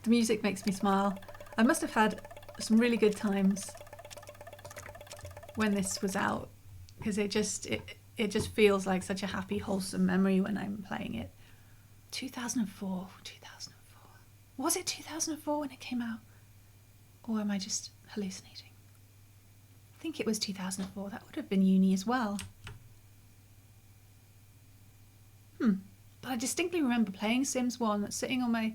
The music makes me smile. I must have had some really good times when this was out, because it just feels like such a happy, wholesome memory when I'm playing it. 2004. Was it 2004 when it came out? Or am I just hallucinating? I think it was 2004. That would have been uni as well. But I distinctly remember playing Sims 1, sitting on my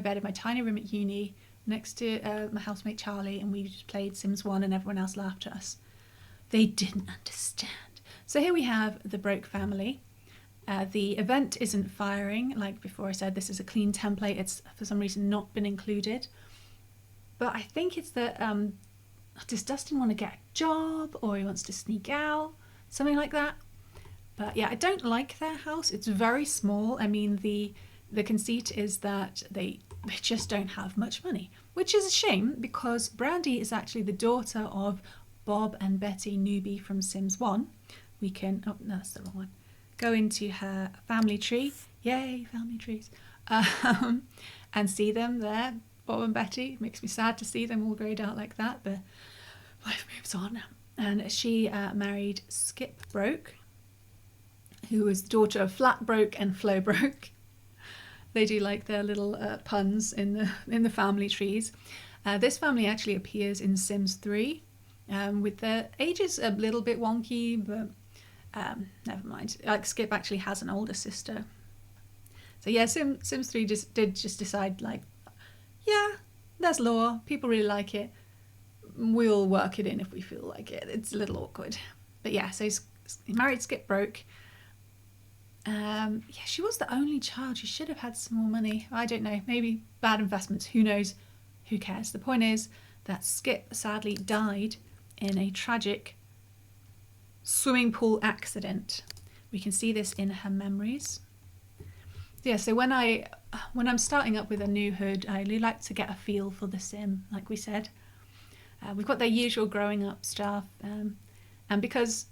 bed in my tiny room at uni next to my housemate Charlie, and we just played Sims 1 and everyone else laughed at us. They didn't understand. So here we have the Broke family. The event isn't firing. Like before I said, this is a clean template. It's for some reason not been included. But I think it's that, does Dustin want to get a job, or he wants to sneak out? Something like that. But yeah, I don't like their house. It's very small. I mean, the conceit is that they just don't have much money, which is a shame, because Brandy is actually the daughter of Bob and Betty Newby from Sims 1. We can, oh no, that's the wrong one. Go into her family tree. Yay, family trees. And see them there, Bob and Betty. It makes me sad to see them all greyed out like that, but life moves on. And she married Skip Broke, who was the daughter of Flat Broke and Flo Broke. They do like their little puns in the family trees. This family actually appears in Sims 3, with their ages a little bit wonky, but never mind. Like Skip actually has an older sister. So yeah, Sims 3 did decide, like, yeah, there's lore, people really like it, we'll work it in if we feel like it. It's a little awkward. But yeah, so he married Skip Broke. Yeah, she was the only child. She should have had some more money. I don't know, maybe bad investments, who knows, who cares. The point is that Skip sadly died in a tragic swimming pool accident. We can see this in her memories. Yeah, so when I'm starting up with a new hood, I really like to get a feel for the sim, like we said. We've got their usual growing up stuff, and because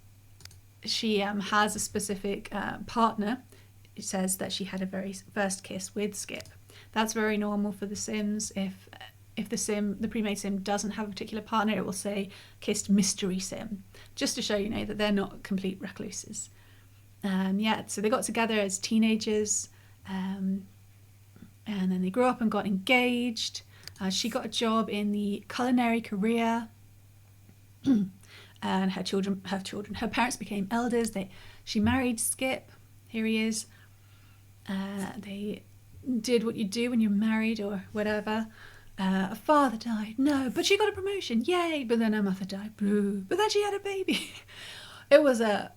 she has a specific partner, it says that she had a very first kiss with Skip. That's very normal for the Sims. If the pre-made sim doesn't have a particular partner, it will say kissed mystery sim, just to show that they're not complete recluses. Yeah, so they got together as teenagers, and then they grew up and got engaged. She got a job in the culinary career. And her parents became elders. She married Skip. Here he is. They did what you do when you're married or whatever. A father died. No, but she got a promotion. Yay! But then her mother died. Boo! But then she had a baby. It was a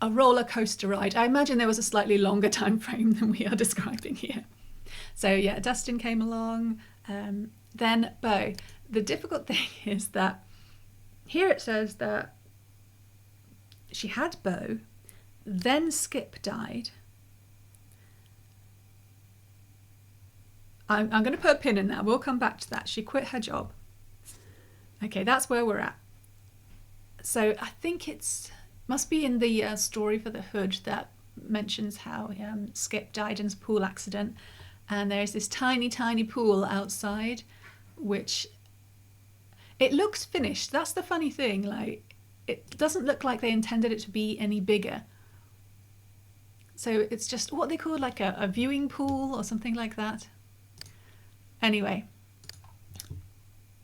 roller coaster ride. I imagine there was a slightly longer time frame than we are describing here. So yeah, Dustin came along. Then Beau. The difficult thing is that here it says that she had Beau, then Skip died. I'm going to put a pin in that. We'll come back to that. She quit her job. Okay, that's where we're at. So I think must be in the story for the hood that mentions how Skip died in a pool accident, and there's this tiny, tiny pool outside, which it looks finished. That's the funny thing. Like, it doesn't look like they intended it to be any bigger. So it's just what they call like a viewing pool or something like that. Anyway,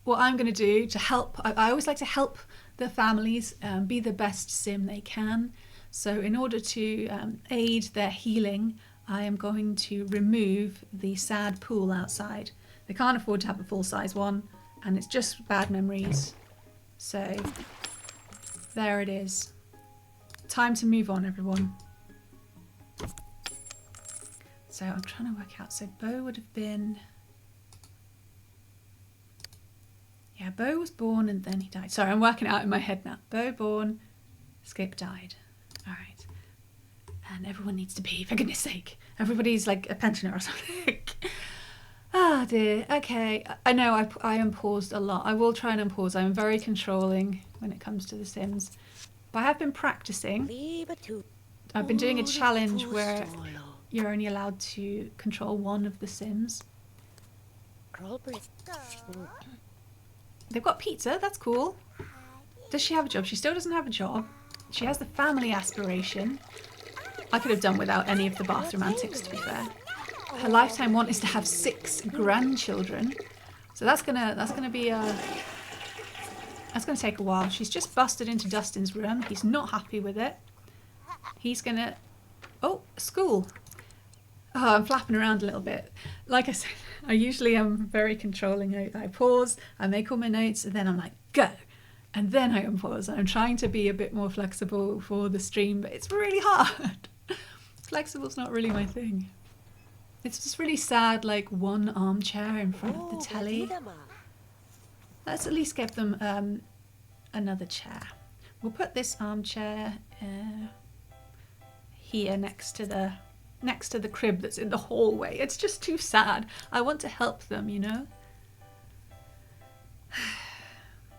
what I'm going to do to help, I always like to help the families be the best sim they can. So in order to aid their healing, I am going to remove the sad pool outside. They can't afford to have a full-size one, and it's just bad memories. So there it is. Time to move on, everyone. So I'm trying to work out. So Beau would have been... Yeah, Beau was born and then he died. Sorry, I'm working out in my head now. Beau born, Skip died. All right. And everyone needs to pee, for goodness sake. Everybody's like a pensioner or something. Ah, dear. Okay. I know I unpaused a lot. I will try and unpause. I'm very controlling when it comes to The Sims. But I have been practicing. I've been doing a challenge where you're only allowed to control one of the Sims. They've got pizza, that's cool. Does she have a job? She still doesn't have a job. She has the family aspiration. I could have done without any of the bathroom antics, to be fair. Her lifetime want is to have 6 grandchildren. So that's gonna be that's gonna take a while. She's just busted into Dustin's room. He's not happy with it. He's gonna... Oh, school. Oh, I'm flapping around a little bit. Like I said, I usually am very controlling. I pause, I make all my notes, and then I'm like, go. And then I unpause. I'm trying to be a bit more flexible for the stream, but it's really hard. Flexible's not really my thing. It's just really sad, like one armchair in front of the telly. Let's at least give them another chair. We'll put this armchair here next to the crib that's in the hallway. It's just too sad. I want to help them, you know?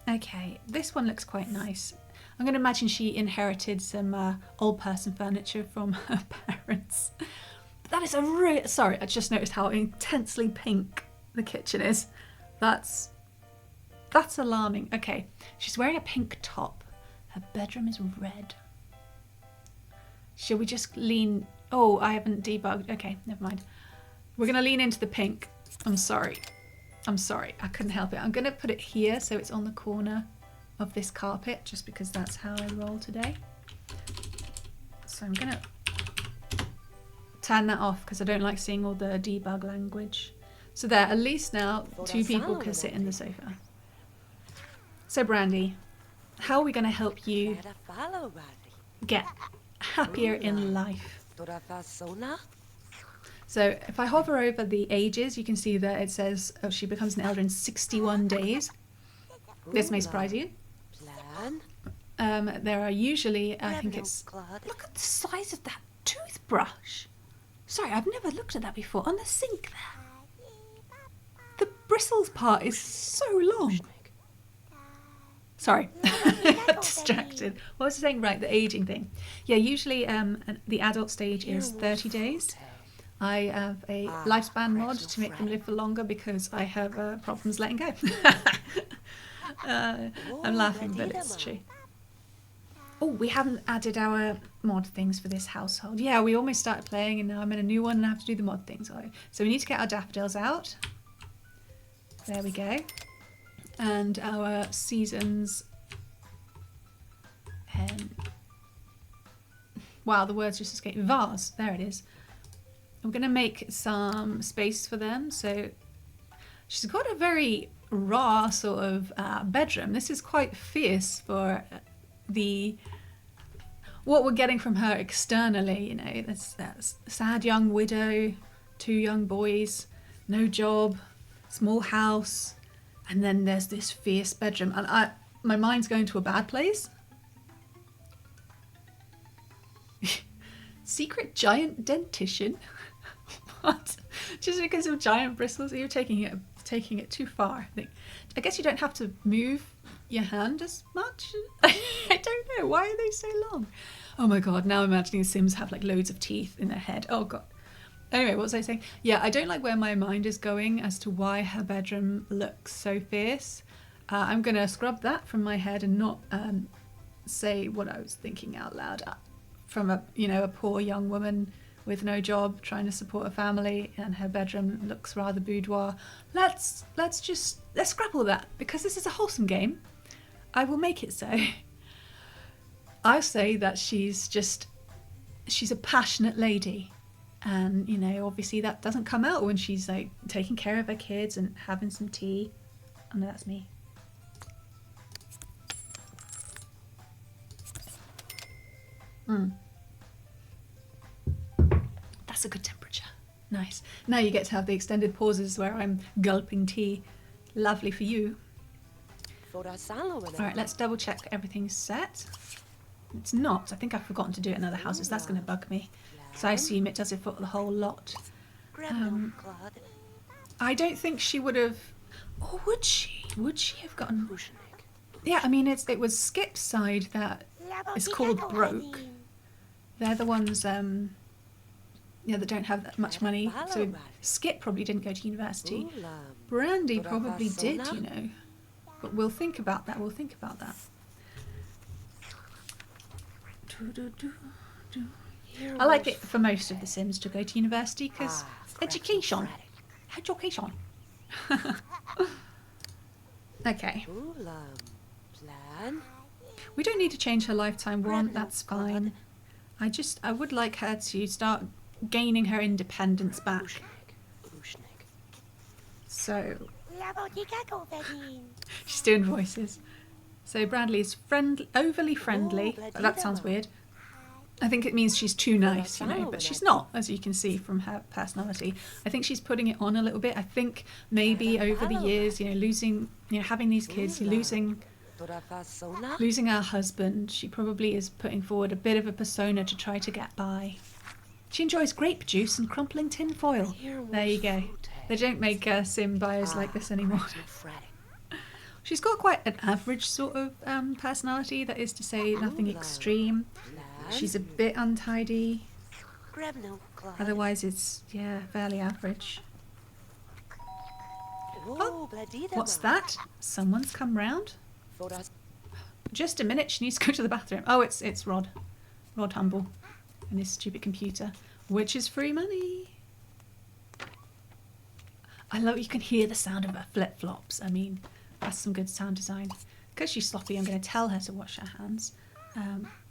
Okay, this one looks quite nice. I'm going to imagine she inherited some old person furniture from her parents. But that is a real... Sorry, I just noticed how intensely pink the kitchen is. That's alarming. Okay, she's wearing a pink top. Her bedroom is red. Shall we just lean... Oh, I haven't debugged. Okay, never mind. We're going to lean into the pink. I'm sorry. I couldn't help it. I'm going to put it here so it's on the corner of this carpet, just because that's how I roll today. So I'm going to turn that off because I don't like seeing all the debug language. So there, at least now 2 people can sit in the sofa. So Brandy, how are we going to help you get happier in life? So if I hover over the ages, you can see that it says she becomes an elder in 61 days. This may surprise you. There are usually, I think it's... Look at the size of that toothbrush. Sorry, I've never looked at that before. On the sink there. The bristles part is so long. Sorry, I got distracted. What was I saying? Right, the aging thing. Yeah, usually the adult stage is 30 days. I have a lifespan mod to make them live for longer because I have problems letting go. I'm laughing, but it's true. Oh, we haven't added our mod things for this household. Yeah, we almost started playing and now I'm in a new one and I have to do the mod things. So we need to get our daffodils out. There we go. And our seasons. Wow, the words just escaped. Vase, there it is. I'm going to make some space for them. So she's got a very raw sort of bedroom. This is quite fierce for what we're getting from her externally. You know, that's sad young widow, 2 young boys, no job, small house. And then there's this fierce bedroom. And my mind's going to a bad place. Secret giant dentition? What? Just because of giant bristles? You're taking it too far, I think. I guess you don't have to move your hand as much? I don't know. Why are they so long? Oh my god, now I'm imagining Sims have like loads of teeth in their head. Oh god. Anyway, what was I saying? Yeah, I don't like where my mind is going as to why her bedroom looks so fierce. I'm going to scrub that from my head and not say what I was thinking out loud. From a poor young woman with no job trying to support a family and her bedroom looks rather boudoir. Let's scrap all that because this is a wholesome game. I will make it so. I say that she's a passionate lady. And, you know, obviously that doesn't come out when she's, like, taking care of her kids and having some tea. Oh, no, that's me. That's a good temperature. Nice. Now you get to have the extended pauses where I'm gulping tea. Lovely for you. Alright, let's double check everything's set. It's not. I think I've forgotten to do it in other houses. That's going to bug me. So I assume it does it for the whole lot. I don't think she would have... Or would she? Would she have gotten... Yeah, I mean, it was Skip's side that is called broke. They're the ones that don't have that much money. So Skip probably didn't go to university. Brandy probably did, you know. But we'll think about that. We'll think about that. I like it for most of the Sims to go to university because education. Education. Okay. We don't need to change her lifetime one. That's fine. I would like her to start gaining her independence back. So she's doing voices. So Bradley's overly friendly. That sounds weird. I think it means she's too nice, you know, but she's not, as you can see from her personality. I think she's putting it on a little bit. I think maybe over the years, you know, having these kids, losing her husband, she probably is putting forward a bit of a persona to try to get by. She enjoys grape juice and crumpling tin foil. There you go. They don't make Sim bios like this anymore. She's got quite an average sort of personality, that is to say, nothing extreme. She's a bit untidy. Otherwise, it's, yeah, fairly average. Oh, what's that? Someone's come round? Just a minute, she needs to go to the bathroom. Oh, it's Rod. Rod Humble. And his stupid computer, which is free money. I love, you can hear the sound of her flip-flops. I mean, that's some good sound design. Because she's sloppy, I'm going to tell her to wash her hands.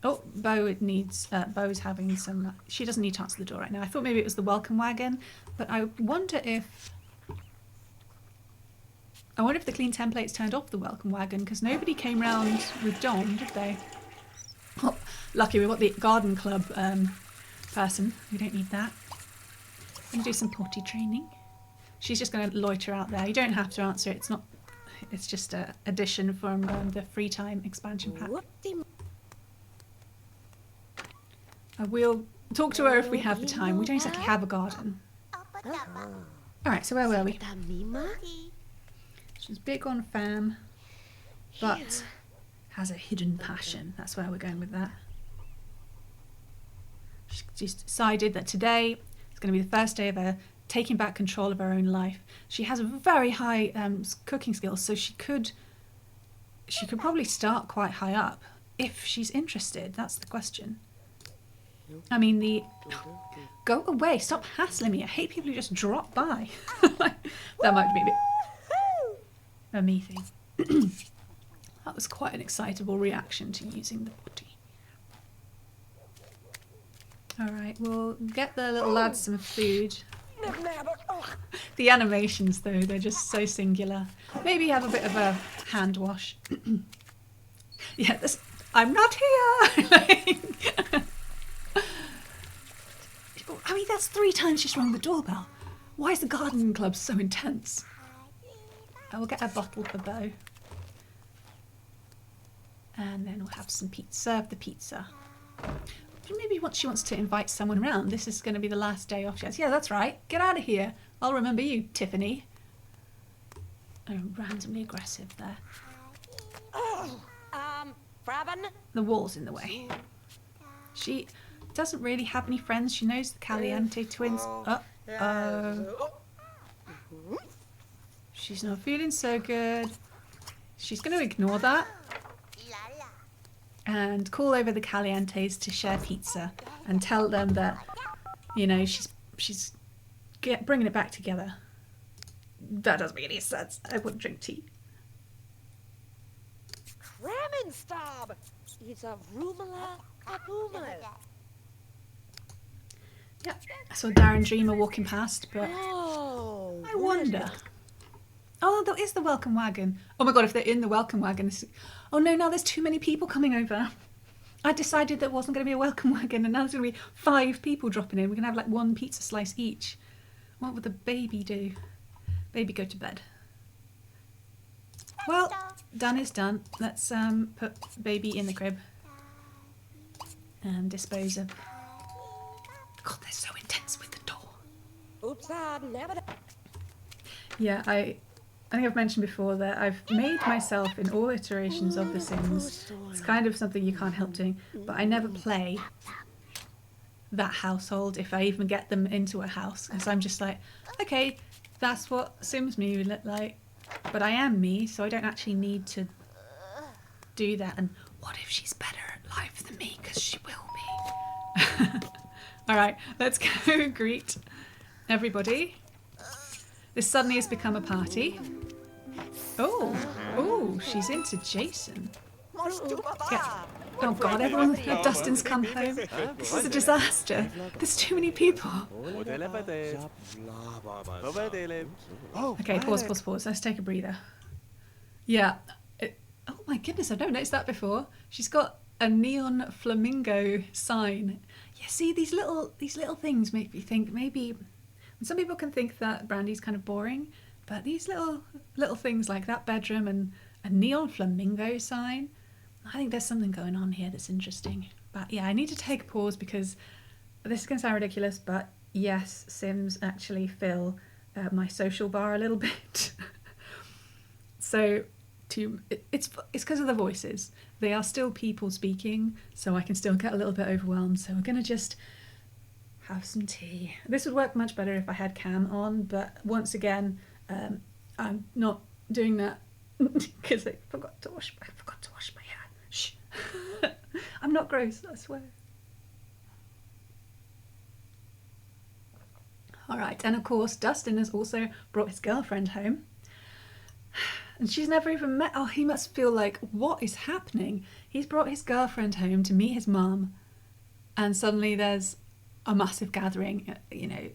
Oh, Bo's having some, she doesn't need to answer the door right now. I thought maybe it was the welcome wagon, but I wonder if the clean templates turned off the welcome wagon, because nobody came round with Dom, did they? Oh, lucky we've got the garden club person. We don't need that. I'm going to do some potty training. She's just going to loiter out there. You don't have to answer it. It's just an addition from the free time expansion pack. We'll talk to her if we have the time. We don't exactly have a garden. Alright, so where were we? She's big on fam, but has a hidden passion. That's where we're going with that. She's decided that today is going to be the first day of her taking back control of her own life. She has a very high cooking skills, so she could probably start quite high up if she's interested. That's the question. I mean, go away, stop hassling me. I hate people who just drop by. That might be a me thing. That was quite an excitable reaction to using the potty. Alright, we'll get the little lads some food. The animations, though, they're just so singular. Maybe have a bit of a hand wash. Yeah, I'm not here! I mean, that's 3 times she's rung the doorbell. Why is the garden club so intense? I will get a bottle for Bo. And then we'll have some pizza. Serve the pizza. Maybe she wants to invite someone around. This is going to be the last day off. She has, yeah, that's right. Get out of here. I'll remember you, Tiffany. Oh, randomly aggressive there. The wall's in the way. She doesn't really have any friends. She knows the Caliente twins. Uh-oh. She's not feeling so good. She's going to ignore that and call over the Calientes to share pizza and tell them that, you know, she's bringing it back together. That doesn't make any sense. I wouldn't drink tea. Kremenstab! It's a rumala kapuma. Yeah, I saw Darren Dreamer walking past, but I wonder. Oh, there is the welcome wagon. Oh my god, if they're in the welcome wagon. Oh no, now there's too many people coming over. I decided there wasn't going to be a welcome wagon, and now there's going to be 5 people dropping in. We're going to have like 1 pizza slice each. What would the baby do? Baby, go to bed. Well, done is done. Let's put baby in the crib and dispose of. God, they're so intense with the door. Yeah, I think I've mentioned before that I've made myself in all iterations of The Sims. It's kind of something you can't help doing, but I never play. that household if I even get them into a house, because I'm just like, okay, that's what Sims me would look like, but I am me, so I don't actually need to do that. And what if she's better at life than me, because she will be. All right, let's go greet everybody. This suddenly has become a party. Oh, she's into Jason. Yeah. Oh God, everyone, Dustin's come home. This is a disaster. There's too many people. Okay, pause. Let's take a breather. Yeah. Oh my goodness, I've never noticed that before. She's got a neon flamingo sign. Yeah, see, these little things make me think maybe. Some people can think that Brandy's kind of boring, but these little things like that bedroom and a neon flamingo sign, I think there's something going on here that's interesting. But yeah, I need to take a pause because this is going to sound ridiculous, but yes, Sims actually fill my social bar a little bit. So it's because of the voices. They are still people speaking, so I can still get a little bit overwhelmed. So we're going to just have some tea. This would work much better if I had cam on, but once again, I'm not doing that because I forgot to wash my hair. Shh. I'm not gross, I swear. All right, and of course, Dustin has also brought his girlfriend home. And she's never even met. Oh, he must feel like, what is happening? He's brought his girlfriend home to meet his mum, and suddenly there's a massive gathering. You know,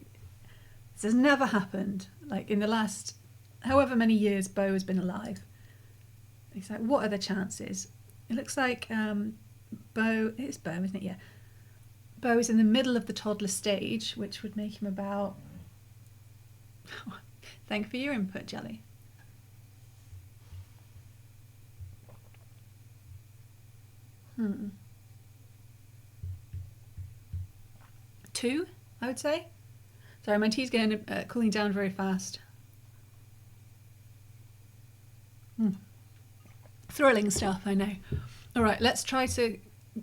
this has never happened. Like in the last however many years Beau has been alive. He's like, what are the chances? It looks like Beau, it's Beau, isn't it? Yeah. Beau is in the middle of the toddler stage, which would make him about... Thank you for your input, Jelly. Two, I would say. Sorry, my tea's getting cooling down very fast. Thrilling stuff, I know. All right, let's try to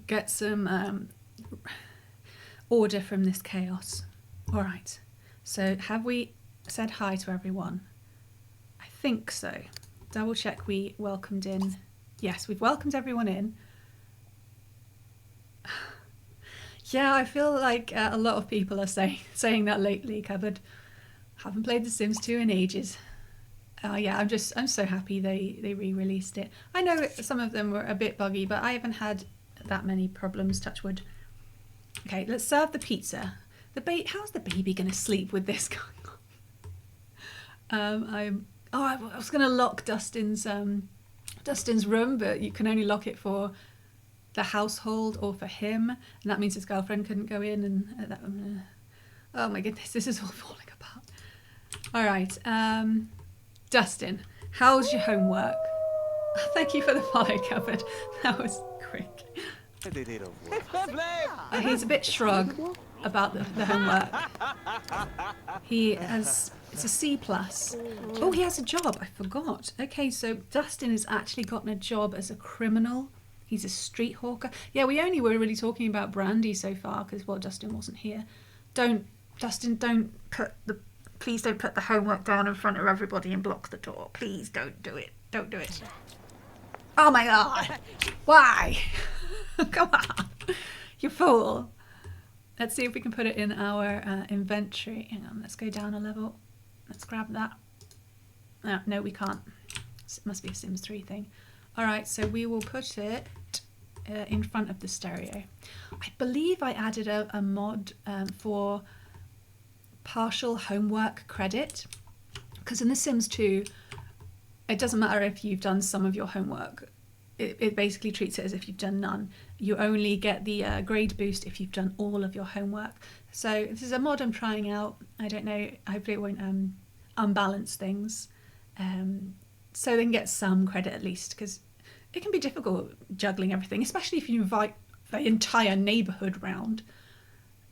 get some order from this chaos. All right, so have we said hi to everyone? I think so. Double check we welcomed in. Yes, we've welcomed everyone in. Yeah, I feel like a lot of people are saying that lately, Cupboard. Haven't played The Sims 2 in ages. Yeah, I'm so happy they re-released it. I know some of them were a bit buggy, but I haven't had that many problems, touch wood. Okay, let's serve the pizza. How's the baby going to sleep with this going on? I was going to lock Dustin's room, but you can only lock it for the household or for him, and that means his girlfriend couldn't go in. And oh my goodness, this is all falling apart. All right, Dustin, how's your homework? Thank you for the follow, Cupboard. That was quick. He's a bit shrug about the homework. It's a C+. Oh, he has a job. I forgot. Okay, so Dustin has actually gotten a job as a criminal. He's a street hawker. Yeah, we only were really talking about Brandy so far because, well, Dustin wasn't here. Please don't put the homework down in front of everybody and block the door. Please don't do it. Don't do it. Oh my God. Why? Come on. You fool. Let's see if we can put it in our inventory. Hang on, let's go down a level. Let's grab that. No, we can't. It must be a Sims 3 thing. All right, so we will put it in front of the stereo. I believe I added a mod for partial homework credit, because in The Sims 2, it doesn't matter if you've done some of your homework. It basically treats it as if you've done none. You only get the grade boost if you've done all of your homework. So this is a mod I'm trying out. I don't know, hopefully it won't unbalance things. So they can get some credit at least, because it can be difficult juggling everything, especially if you invite the entire neighbourhood round.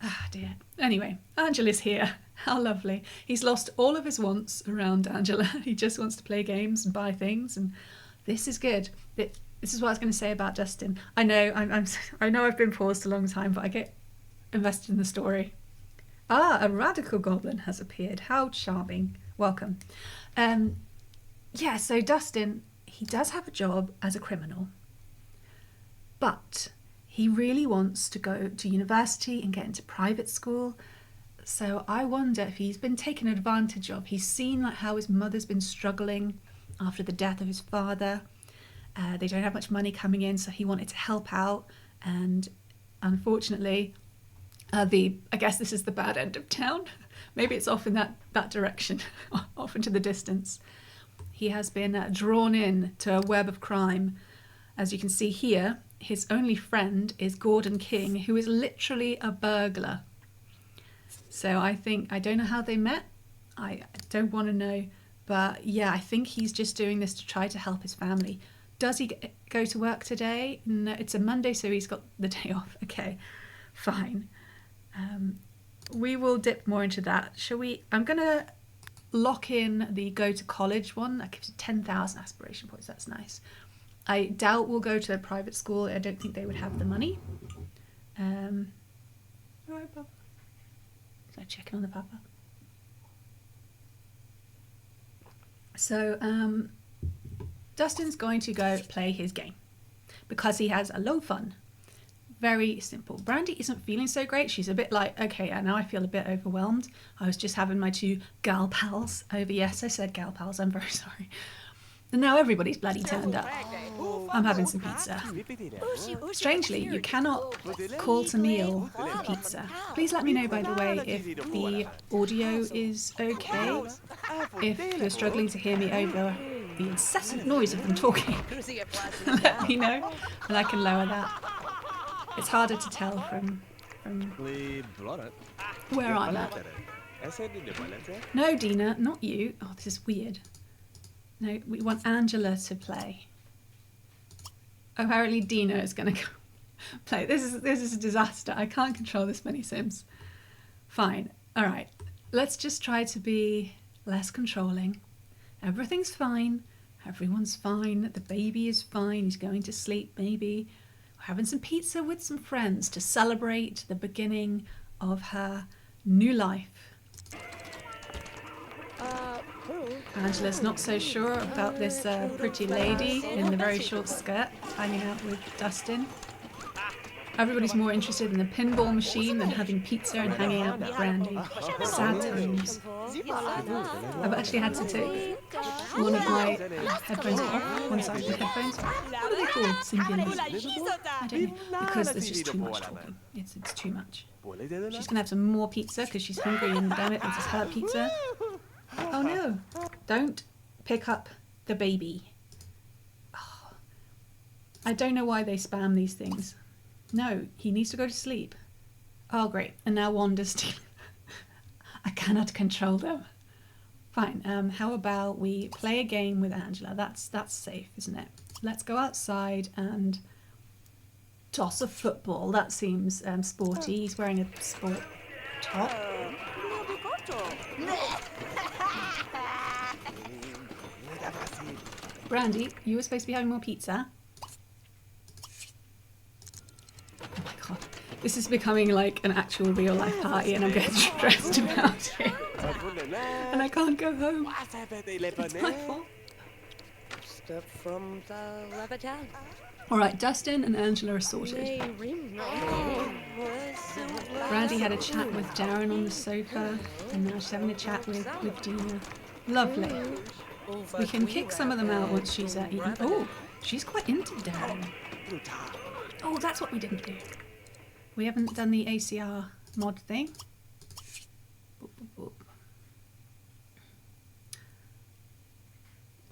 Ah dear. Anyway, Angela's here. How lovely. He's lost all of his wants around Angela. He just wants to play games and buy things, and this is good. This is what I was going to say about Dustin. I know I know I've been paused a long time, but invested in the story. Ah, a radical goblin has appeared. How charming. Welcome. Yeah, so Dustin, he does have a job as a criminal, but he really wants to go to university and get into private school. So I wonder if he's been taken advantage of. He's seen like how his mother's been struggling after the death of his father. They don't have much money coming in, so he wanted to help out. And unfortunately, I guess this is the bad end of town. Maybe it's off in that direction, off into the distance. He has been drawn in to a web of crime. As you can see here, his only friend is Gordon King, who is literally a burglar. So I don't know how they met. I don't want to know. But yeah, I think he's just doing this to try to help his family. Does he go to work today? No, it's a Monday, so he's got the day off. Okay, fine. We will dip more into that. Shall we? I'm going to lock in the go to college one. That gives you 10,000 aspiration points. That's nice. I doubt we'll go to a private school. I don't think they would have the money. All right, Papa. So checking on the Papa. So Dustin's going to go play his game because he has a lot of fun. Very simple. Brandy isn't feeling so great. She's a bit like, okay, now I feel a bit overwhelmed. I was just having my 2 gal pals over. Yes, I said gal pals. I'm very sorry. And now everybody's bloody turned up. I'm having some pizza. Strangely, you cannot call to meal for pizza. Please let me know, by the way, if the audio is okay. If you're struggling to hear me over the incessant noise of them talking, let me know and I can lower that. It's harder to tell from where I'm at. No, Dina, not you. Oh, this is weird. No, we want Angela to play. Apparently Dina is going to play. This is a disaster. I can't control this many Sims. Fine. All right. Let's just try to be less controlling. Everything's fine. Everyone's fine. The baby is fine. He's going to sleep, maybe. We're having some pizza with some friends to celebrate the beginning of her new life. Angela's not so sure about this pretty lady in the very short skirt hanging out with Dustin. Everybody's more interested in the pinball machine than having pizza and hanging out with Brandy. Sad times. I've actually had to take one of my headphones off, one side of the headphones. What are they called? Symbians? I don't know. Because there's just too much talking. It's too much. She's going to have some more pizza because she's hungry and damn it, this is her pizza. Oh no, don't pick up the baby. Oh, I don't know why they spam these things. No, he needs to go to sleep. Oh great, and now Wanda's stealing. I cannot control them. Fine, how about we play a game with Angela? That's safe, isn't it? Let's go outside and toss a football. That seems sporty. He's wearing a sport top. Brandy, you were supposed to be having more pizza. Oh my god. This is becoming like an actual real life party and I'm getting stressed about it. And I can't go home. It's my fault. Step from the Levitan. Alright, Dustin and Angela are sorted. Brandy had a chat with Darren on the sofa and now she's having a chat with Dina. Lovely. We can kick some of them out once she's eaten. Oh, she's quite into Darren. Oh, that's what we didn't do. We haven't done the ACR mod thing. Boop, boop, boop.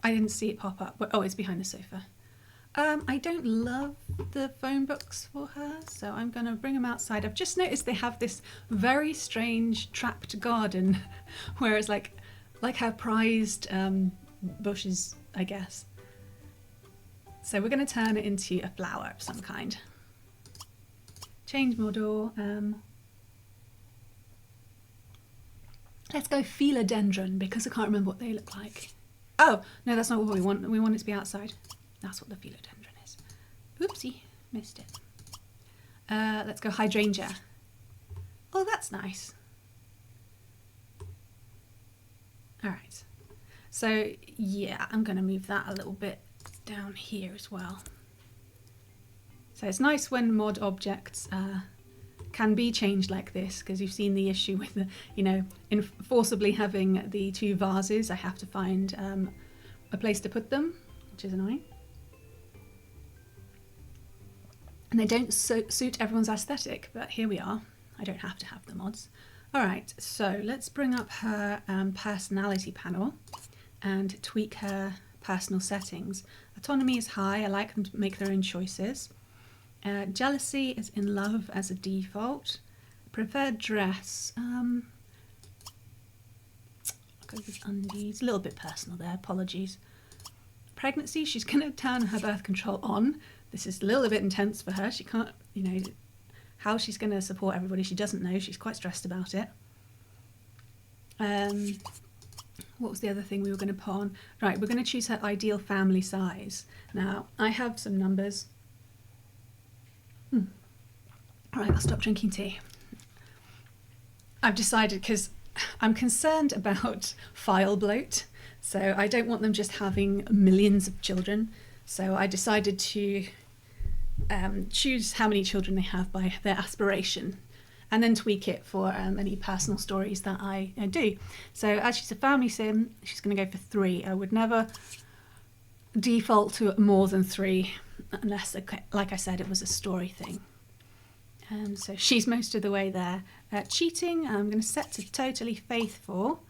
I didn't see it pop up. But, oh, it's behind the sofa. I don't love the phone books for her, so I'm going to bring them outside. I've just noticed they have this very strange trapped garden, whereas like her prized bushes, I guess. So we're going to turn it into a flower of some kind. Change model. Let's go philodendron because I can't remember what they look like. Oh, no, that's not what we want. We want it to be outside. That's what the philodendron is. Oopsie, missed it. Let's go hydrangea. Oh, that's nice. All right. So yeah, I'm going to move that a little bit down here as well. So it's nice when mod objects can be changed like this, because you've seen the issue with the, you know, forcibly having the two vases. I have to find a place to put them, which is annoying. And they don't suit everyone's aesthetic, but here we are. I don't have to have the mods. All right, so let's bring up her personality panel and tweak her personal settings. Autonomy is high. I like them to make their own choices. Jealousy is in love as a default. Preferred dress. I'll go with undies. A little bit personal there, apologies. Pregnancy, she's going to turn her birth control on. This is a little bit intense for her. She can't, you know, how she's going to support everybody she doesn't know. She's quite stressed about it. What was the other thing we were going to put on? Right, we're going to choose her ideal family size. Now, I have some numbers. All right, I'll stop drinking tea. I've decided, because I'm concerned about file bloat, so I don't want them just having millions of children. So I decided to choose how many children they have by their aspiration, and then tweak it for any personal stories that I do. So as she's a family sim, she's going to go for 3. I would never default to more than 3 unless, like I said, it was a story thing. So she's most of the way there. Cheating, I'm going to set to totally faithful,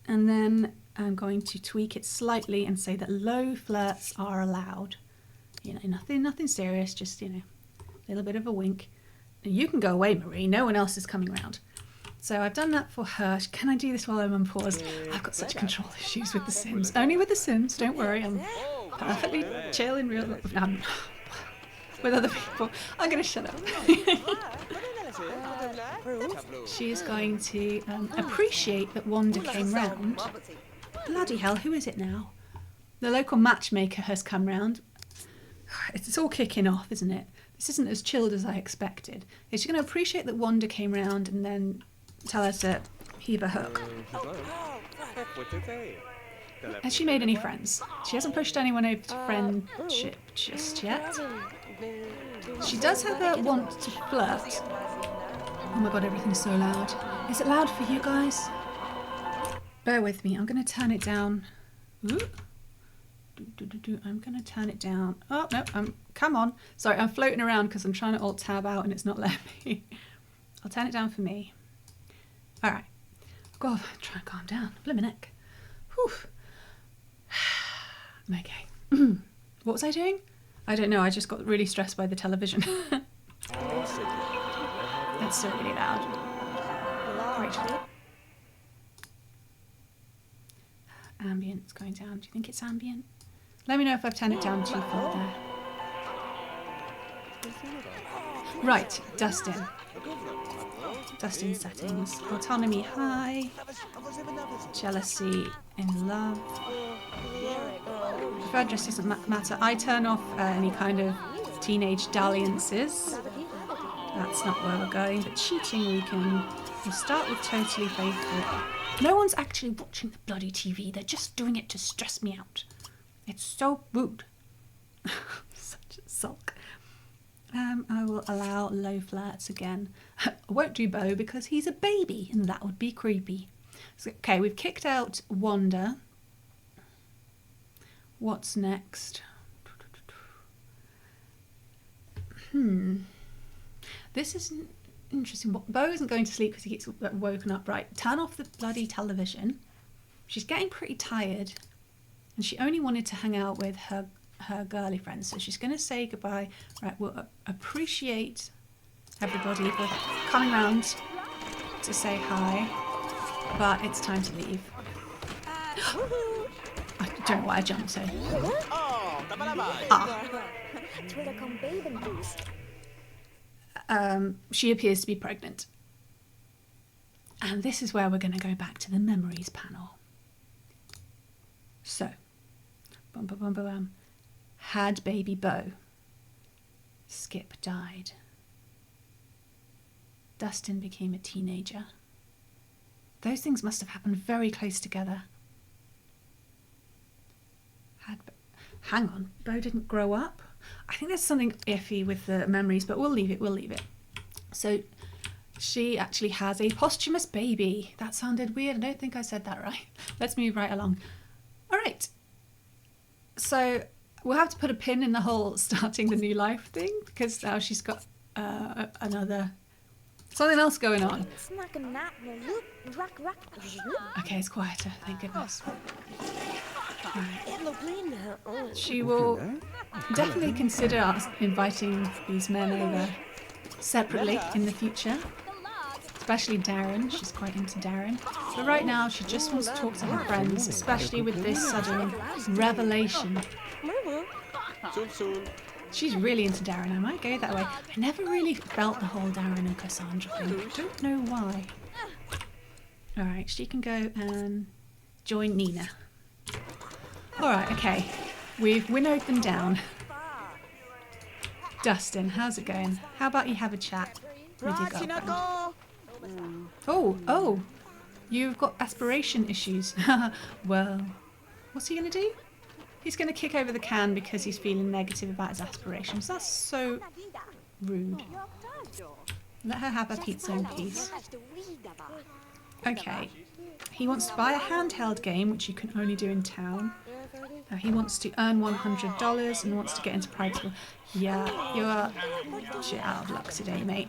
and then I'm going to tweak it slightly and say that low flirts are allowed. You know, nothing serious, just, you know, a little bit of a wink. You can go away, Marie. No one else is coming round. So I've done that for her. Can I do this while I'm on pause? I've got such control issues with The Sims. Only with The Sims, don't worry. I'm perfectly chill in real life. With other people. I'm going to shut up. She's going to appreciate that Wanda came round. Bloody hell, who is it now? The local matchmaker has come round. It's all kicking off, isn't it? This isn't as chilled as I expected. Is she going to appreciate that Wanda came round and then tell her to heave a hook? Has she made any friends? She hasn't pushed anyone over to friendship just yet. She does have a want to flirt. Oh my god, everything's so loud. Is it loud for you guys? Bear with me, I'm going to turn it down. Ooh. I'm going to turn it down. Oh, no, come on. Sorry, I'm floating around because I'm trying to alt-tab out and it's not letting me. I'll turn it down for me. All right. God, try and calm down. Blimey neck. Whew. Okay. What was I doing? I don't know. I just got really stressed by the television. That's still really loud. Right. Ambient's going down. Do you think it's ambient? Let me know if I've turned it down too far there. Right, Dustin. Dustin settings. Autonomy high. Jealousy in love. Preferred dress doesn't matter. I turn off any kind of teenage dalliances. That's not where we're going. But cheating we'll start with totally faithful. No one's actually watching the bloody TV. They're just doing it to stress me out. It's so rude. Such a sulk. I will allow low flirts again. I won't do Bo because he's a baby and that would be creepy. So, okay, we've kicked out Wanda. What's next? This is interesting. Bo isn't going to sleep because he gets woken up. Right, turn off the bloody television. She's getting pretty tired. And she only wanted to hang out with her girly friends. So she's going to say goodbye. Right, we'll appreciate everybody for coming round to say hi. But it's time to leave. I don't know why I jumped so. She appears to be pregnant. And this is where we're going to go back to the memories panel. So, had baby Bo. Skip died. Dustin became a teenager. Those things must have happened very close together. Hang on, Bo didn't grow up? I think there's something iffy with the memories, but we'll leave it. So she actually has a posthumous baby. That sounded weird. I don't think I said that right. Let's move right along. All right. So we'll have to put a pin in the whole starting the new life thing because now she's got something else going on. Okay, it's quieter. Thank goodness. Right. She will definitely consider inviting these men over separately in the future. Especially Darren. She's quite into Darren. But right now she just wants to talk to her friends, especially with this sudden revelation. She's really into Darren. I might go that way. I never really felt the whole Darren and Cassandra thing. I don't know why. Alright, she can go and join Nina. Alright, okay. We've winnowed them down. Dustin, how's it going? How about you have a chat with your girlfriend? Oh, you've got aspiration issues. Well, what's he going to do? He's going to kick over the can because he's feeling negative about his aspirations. That's so rude. Let her have her pizza in peace. Okay. He wants to buy a handheld game, which you can only do in town. He wants to earn $100 and wants to get into private school. Yeah, you're shit out of luck today, mate.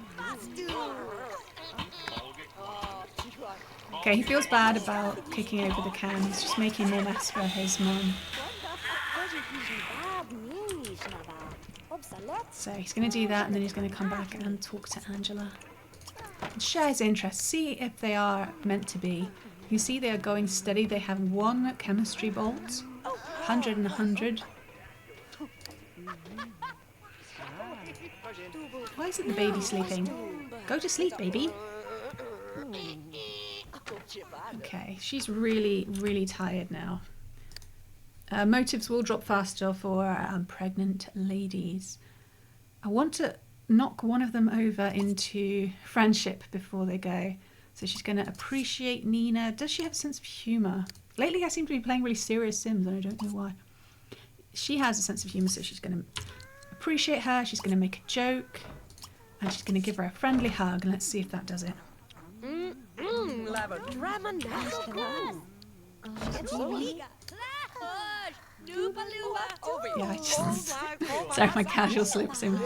Okay, he feels bad about kicking over the can. He's just making more mess for his mum. So he's going to do that and then he's going to come back and talk to Angela. And share his interests. See if they are meant to be. You see they are going steady. They have 1 chemistry bolt. 100 and 100. Why isn't the baby sleeping? Go to sleep, baby. Okay, she's really, really tired now. Motives will drop faster for pregnant ladies. I want to knock one of them over into friendship before they go. So she's going to appreciate Nina. Does she have a sense of humour? Lately I seem to be playing really serious Sims and I don't know why. She has a sense of humour, so she's going to appreciate her. She's going to make a joke. And she's going to give her a friendly hug. And let's see if that does it. Yeah, I just... Sorry, my casual slips in.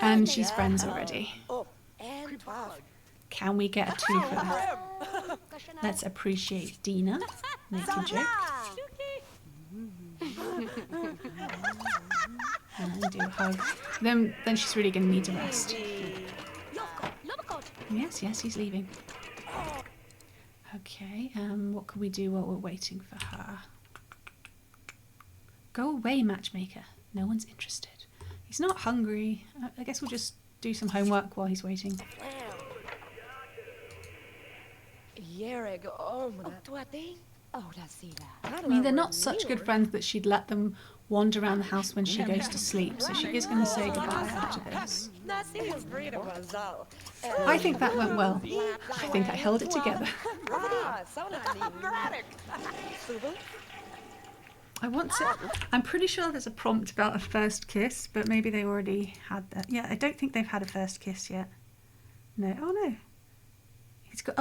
And she's friends already. Can we get a 2 for that? Let's appreciate Dina. Make a joke. And do a hug. Then she's really going to need to rest. Yes, he's leaving. Okay, what can we do while we're waiting for her? Go away, matchmaker. No one's interested. He's not hungry. I guess we'll just do some homework while he's waiting. I mean, they're not such good friends that she'd let them wander around the house when she goes to sleep, so she is going to say goodbye after this. I think that went well. I think I held it together. I'm pretty sure there's a prompt about a first kiss, but maybe they already had that. Yeah, I don't think they've had a first kiss yet. No, oh no.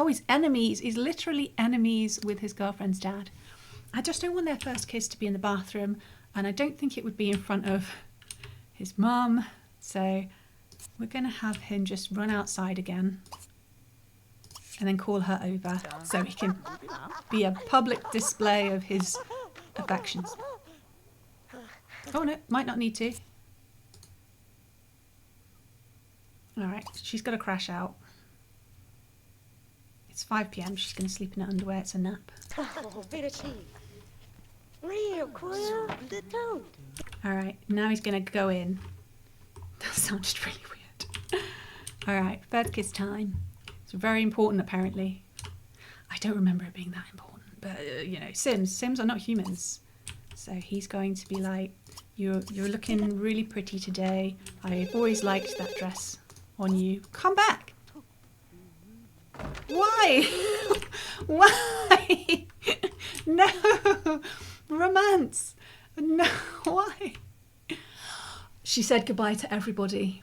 He's enemies. He's literally enemies with his girlfriend's dad. I just don't want their first kiss to be in the bathroom, and I don't think it would be in front of his mum. So we're going to have him just run outside again and then call her over so he can be a public display of his affections. Oh no, might not need to. Alright, she's got to crash out. It's 5 PM, she's going to sleep in her underwear, it's a nap. Alright, now he's going to go in. That sounded really weird. Alright, third kiss time. It's very important apparently. I don't remember it being that important, but you know, Sims are not humans. So he's going to be like, You're looking really pretty today. I've always liked that dress on you. Come back. Why? Why? No. Romance. No. Why? She said goodbye to everybody.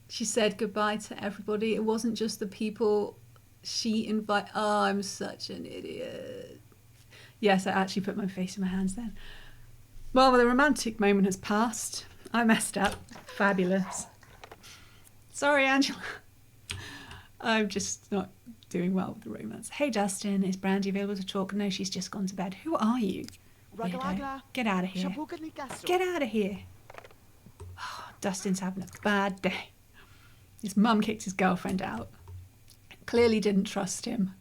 She said goodbye to everybody. It wasn't just the people she invited. Oh, I'm such an idiot. Yes, I actually put my face in my hands then. Well, the romantic moment has passed. I messed up. Fabulous. Sorry, Angela. I'm just not doing well with the romance. Hey, Dustin, is Brandy available to talk? No, she's just gone to bed. Who are you? Weirdo. Get out of here. Get out of here. Oh, Dustin's having a bad day. His mum kicked his girlfriend out. Clearly didn't trust him.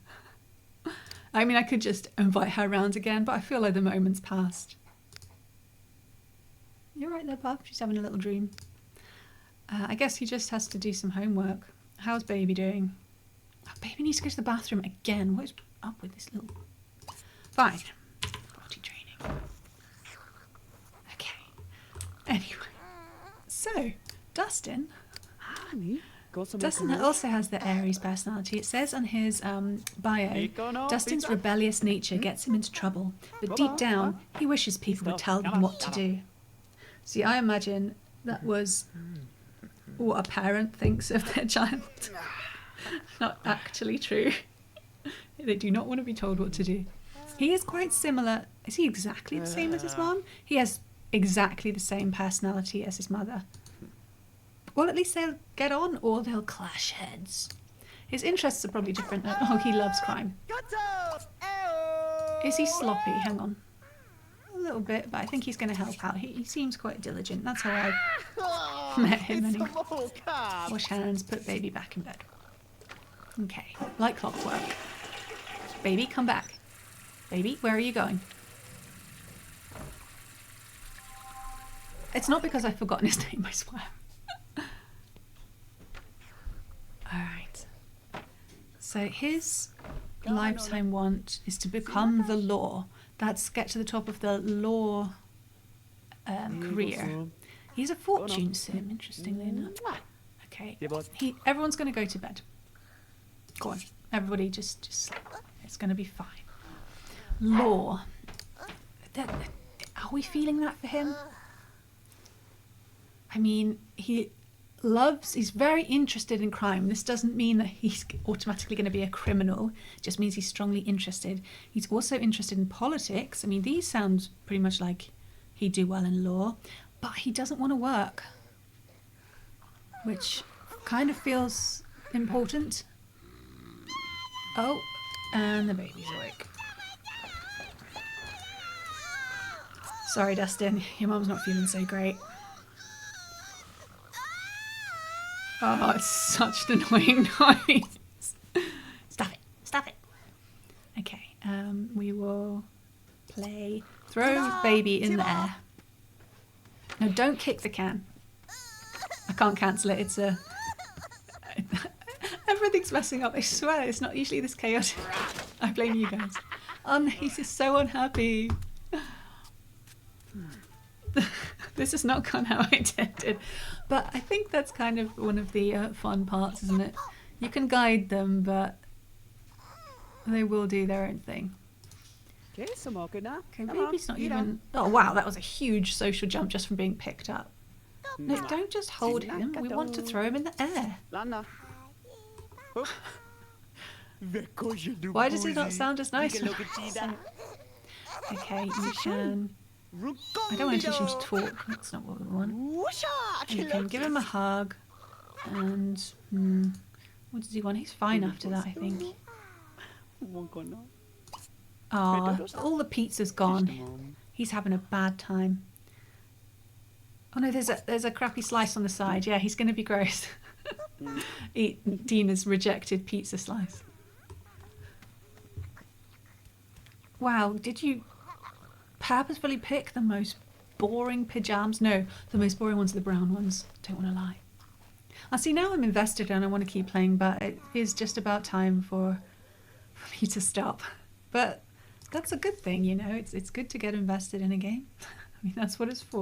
I mean, I could just invite her round again, but I feel like the moment's passed. You're right there, pup. She's having a little dream. I guess he just has to do some homework. How's baby doing? Oh, baby needs to go to the bathroom again. What is up with this little... Fine. Potty training. Okay. Anyway. So, Dustin... Dustin also has the Aries personality. It says on his bio, Dustin's rebellious nature gets him into trouble, but deep down, he wishes people would tell him what to do. See, I imagine that was what a parent thinks of their child. Not actually true. They do not want to be told what to do. He is quite similar. Is he exactly the same as his mom? He has exactly the same personality as his mother. Well, at least they'll get on, or they'll clash heads. His interests are probably different. Oh, he loves crime. Is he sloppy? Hang on. A little bit, but I think he's going to help out. He seems quite diligent. That's how I met him anyway. Wash hands, put baby back in bed. Okay, like clockwork. Baby, come back. Baby, where are you going? It's not because I've forgotten his name, I swear. Alright. So his lifetime want is to become the law. That's get to the top of the law career. He's a fortune sim, interestingly enough. Okay. Everyone's going to go to bed. Go on. Everybody just sleep. It's going to be fine. Law. Are we feeling that for him? I mean, he's very interested in crime. This doesn't mean that he's automatically going to be a criminal. It just means he's strongly interested. He's also interested in politics. I mean, these sound pretty much like he'd do well in law, but he doesn't want to work, which kind of feels important. Oh, and the baby's awake. Sorry, Dustin, your mum's not feeling so great. Oh, it's such an annoying noise. Stop it. Stop it. Okay, we will play throw baby in the air. No, don't kick the can. I can't cancel it. It's a... Everything's messing up. I swear, it's not usually this chaotic. I blame you guys. Oh, he's so unhappy. This has not gone how I intended. But I think that's kind of one of the fun parts, isn't it? You can guide them, but they will do their own thing. Okay, baby's not even... Oh, wow, that was a huge social jump just from being picked up. No, don't just hold him. We want to throw him in the air. Why does it not sound as nice? Okay, you can... I don't want to teach him to talk. That's not what we want. You can give him a hug. And... what does he want? He's fine after that, I think. Oh, all the pizza's gone. He's having a bad time. Oh no, there's a crappy slice on the side. Yeah, he's going to be gross. Eat Dina's rejected pizza slice. Wow, did you purposefully pick the most boring pyjamas? No, the most boring ones are the brown ones. Don't want to lie. I see, now I'm invested and I want to keep playing, but it is just about time for me to stop. But that's a good thing, you know. It's good to get invested in a game. I mean, that's what it's for.